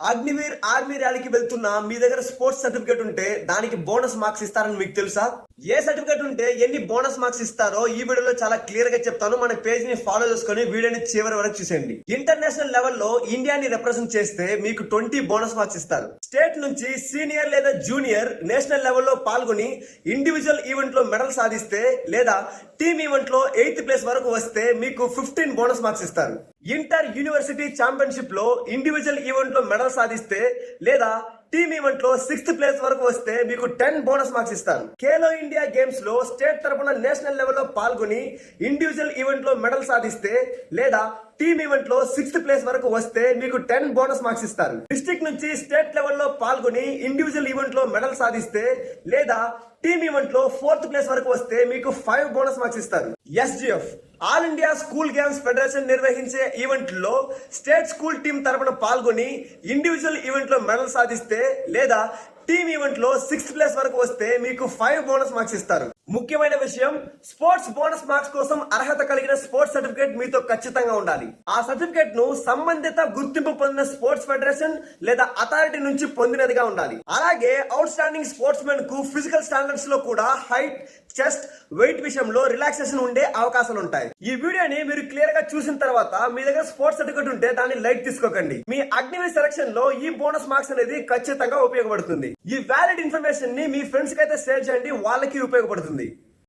Agniveer army ర్యాలీకి వెళ్తున్నా మీ దగ్గర స్పోర్ట్స్ సర్టిఫికేట్ ఉంటే దానికి బోనస్ మార్క్స్ ఇస్తారని మీకు తెలుసా? ఏ సర్టిఫికేట్ ఉంటే ఎన్ని బోనస్ మార్క్స్ ఇస్తారో ఈ వీడియోలో చాలా క్లియర్ గా చెప్తాను. మన పేజ్ ని ఫాలో చేసుకుని వీడియోని చివరి వరకు చూసేయండి. ఇంటర్నేషనల్ లెవెల్లో ఇండియాని రిప్రజెంట్ చేస్తే మీకు 20 బోనస్ మార్క్స్ ఇస్తారు. స్టేట్ నుంచి సీనియర్ లేదా జూనియర్ నేషనల్ లెవెల్లో పాల్గొని ఇండివిజువల్ ఈవెంట్ లో మెడల్ సాధిస్తే లేదా టీమ్ ఈవెంట్ లో 8th ప్లేస్ వరకు వస్తే మీకు 15 బోనస్ మార్క్స్ ఇస్తారు. ఇంటర్ యూనివర్సిటీ ఛాంపియన్షిప్ లో ఇండివిజువల్ ఈవెంట్ లో మెడల్ సాధిస్తే లేదా టీమ్ ఈవెంట్ లో 6th ప్లేస్ వరకు వస్తే మీకు 10 బోనస్ మార్క్స్ ఇస్తారు. ఖేలో ఇండియా గేమ్స్ లో స్టేట్ తరపున నేషనల్ లెవెల్లో పాల్గొని ఇండివిజువల్ ఈవెంట్ లో మెడల్ సాధిస్తే లేదా టీమ్ ఈవెంట్ లో 6th ప్లేస్ వరకు వస్తే మీకు 10 బోనస్ మార్క్స్ ఇస్తారు. డిస్ట్రిక్ట్ నుంచి స్టేట్ లెవెల్లో పాల్గొని ఇండివిజువల్ ఈవెంట్ లో మెడల్ సాధిస్తే లేదా టీమ్ ఈవెంట్ లో 4th ప్లేస్ వరకు వస్తే మీకు 5 బోనస్ మార్క్స్ ఇస్తారు. SGF all India school games federation నిర్వహించే ఈవెంట్ లో స్టేట్ స్కూల్ టీమ్ తరపున పాల్గొని ఇండివిజువల్ ఈవెంట్ లో మెడల్ సాధిస్తే లేదా టీమ్ ఈవెంట్ లో 6th ప్లేస్ వరకు వస్తే మీకు 5 బోనస్ మార్క్స్ ఇస్తారు. ముఖ్యమైన విషయం, స్పోర్ట్స్ బోనస్ మార్క్స్ కోసం అర్హత కలిగిన స్పోర్ట్స్ సర్టిఫికేట్ మీతో ఖచ్చితంగా ఉండాలి. ఆ సర్టిఫికేట్ ను సంబంధిత గుర్తింపు పొందిన స్పోర్ట్స్ ఫెడరేషన్ లేదా అథారిటీ నుంచి పొందినదిగా ఉండాలి. అలాగే అవుట్ స్టాండింగ్ స్పోర్ట్స్ మెన్ కు ఫిజికల్ స్టాండర్డ్స్ లో కూడా హైట్, చెస్ట్, వెయిట్ విషయంలో రిలాక్సేషన్ ఉండే అవకాశాలు ఉంటాయి. ఈ వీడియోని మీరు క్లియర్ గా చూసిన తర్వాత మీ దగ్గర స్పోర్ట్స్ సర్టిఫికేట్ ఉంటే దాన్ని లైట్ తీసుకోకండి. మీ అగ్నివీర్ సెలక్షన్ లో ఈ బోనస్ మార్క్స్ అనేది ఖచ్చితంగా ఉపయోగపడుతుంది. ఈ వ్యాలిడ్ ఇన్ఫర్మేషన్ ని మీ ఫ్రెండ్స్ కి అయితే షేర్ చేయండి, వాళ్ళకి ఉపయోగపడుతుంది.